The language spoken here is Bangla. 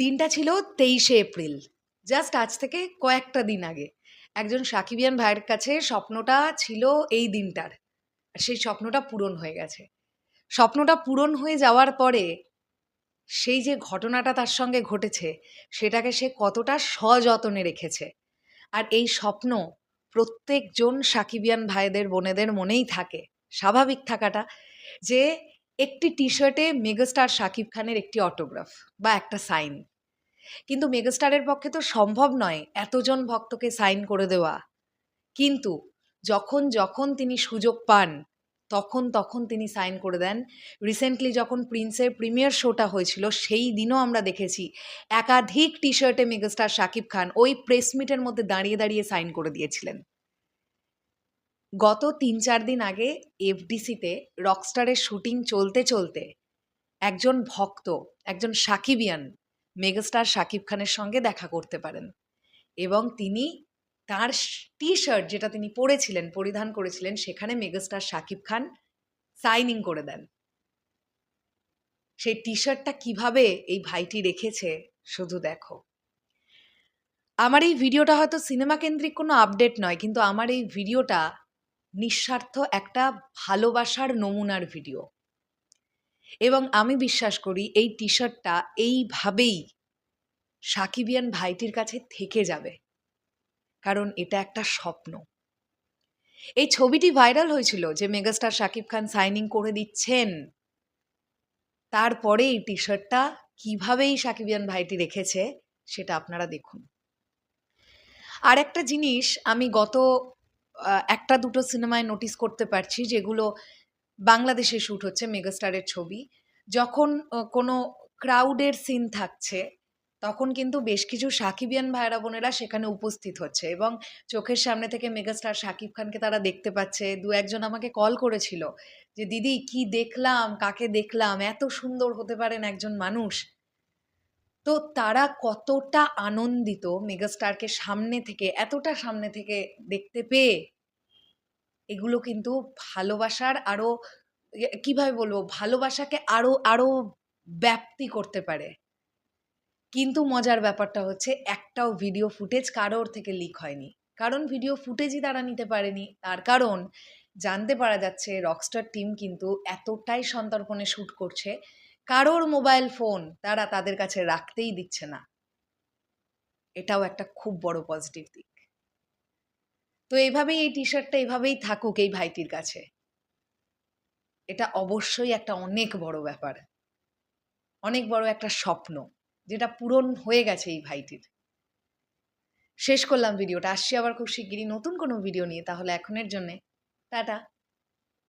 দিনটা ছিল 23শে এপ্রিল। জাস্ট আজ থেকে কয়েকটা দিন আগে। একজন সাকিবিয়ান ভাইয়ের কাছে স্বপ্নটা ছিল এই দিনটার। আর সেই স্বপ্নটা পূরণ হয়ে গেছে। স্বপ্নটা পূরণ হয়ে যাওয়ার পরে সেই যে ঘটনাটা তার সঙ্গে ঘটেছে, সেটাকে সে কতটা সযতনে রেখেছে। আর এই স্বপ্ন প্রত্যেকজন সাকিবিয়ান ভাইদের বোনেদের মনেই থাকে। স্বাভাবিক থাকাটা যে একটি টি-শার্টে মেগাস্টার শাকিব খানের একটি অটোগ্রাফ বা একটা সাইন। কিন্তু মেগাস্টারের পক্ষে তো সম্ভব নয় এতজন ভক্তকে সাইন করে দেওয়া। কিন্তু যখন তিনি সুযোগ পান, তখন তিনি সাইন করে দেন। রিসেন্টলি যখন প্রিন্সের প্রিমিয়ার শোটা হয়েছিল, সেই দিনও আমরা দেখেছি একাধিক টি-শার্টে মেগাস্টার শাকিব খান ওই প্রেস মিটের মধ্যে দাঁড়িয়ে সাইন করে দিয়েছিলেন। গত ৩-৪ দিন আগে এফডিসিতে রকস্টারের শুটিং চলতে একজন ভক্ত, একজন সাকিবিয়ান মেগাস্টার শাকিব খানের সঙ্গে দেখা করতে পারেন এবং তিনি তার টি-শার্ট যেটা তিনি পরিধান করেছিলেন, সেখানে মেগাস্টার শাকিব খান সাইনিং করে দেন। সেই টি-শার্টটা কিভাবে এই ভাইটি রেখেছে শুধু দেখো। আমার এই ভিডিওটা হয়তো সিনেমা কেন্দ্রিক কোনো আপডেট নয়, কিন্তু আমার এই ভিডিওটা নিঃস্বার্থ একটা ভালোবাসার নমুনার ভিডিও এবং আমি বিশ্বাস করি এই টি-শার্টটা এইভাবেই সাকিবিয়ান ভাইটির কাছে থেকে যাবে, কারণ এটা একটা স্বপ্ন। এই ছবিটি ভাইরাল হয়েছিল যে মেগাস্টার শাকিব খান সাইনিং করে দিচ্ছেন, তারপরে এই টি-শার্টটা কীভাবেই সাকিবিয়ান ভাইটি রেখেছে সেটা আপনারা দেখুন। আর একটা জিনিস আমি গত একটা দুটো সিনেমায় নোটিস করতে পারছি, যেগুলো বাংলাদেশে শ্যুট হচ্ছে মেগাস্টারের ছবি। যখন কোনো ক্রাউডের সিন থাকছে, তখন কিন্তু বেশ কিছু সাকিবিয়ান ভাইরা বোনেরা সেখানে উপস্থিত হচ্ছে এবং চোখের সামনে থেকে মেগাস্টার শাকিব খানকে তারা দেখতে পাচ্ছে। দু একজন আমাকে কল করেছিল যে, দিদি কি দেখলাম, কাকে দেখলাম, এত সুন্দর হতে পারেন একজন মানুষ। তো তারা কতটা আনন্দিত মেগাস্টারকে এতটা সামনে থেকে দেখতে পেয়ে। এগুলো কিন্তু ভালোবাসার আরও, কিভাবে বলবো, ভালোবাসাকে আরও ব্যাপ্তি করতে পারে। কিন্তু মজার ব্যাপারটা হচ্ছে, একটাও ভিডিও ফুটেজ কারোর থেকে লিক হয়নি, কারণ ভিডিও ফুটেজই তারা নিতে পারেনি। তার কারণ জানতে পারা যাচ্ছে রকস্টার টিম কিন্তু এতটাই সন্তর্পণে শ্যুট করছে, কারোর মোবাইল ফোন তারা তাদের কাছে রাখতেই দিচ্ছে না। এটাও একটা খুব বড় পজিটিভ দিক। তো এইভাবেই এই টি-শার্টটা এভাবেই থাকুক এই ভাইটির কাছে। এটা অবশ্যই একটা অনেক বড় ব্যাপার, অনেক বড় একটা স্বপ্ন, যেটা পূরণ হয়ে গেছে এই ভাইটির। শেষ করলাম ভিডিওটা। আসছি আবার খুব শিগগিরই নতুন কোনো ভিডিও নিয়ে। তাহলে এখনের জন্যে টাটা।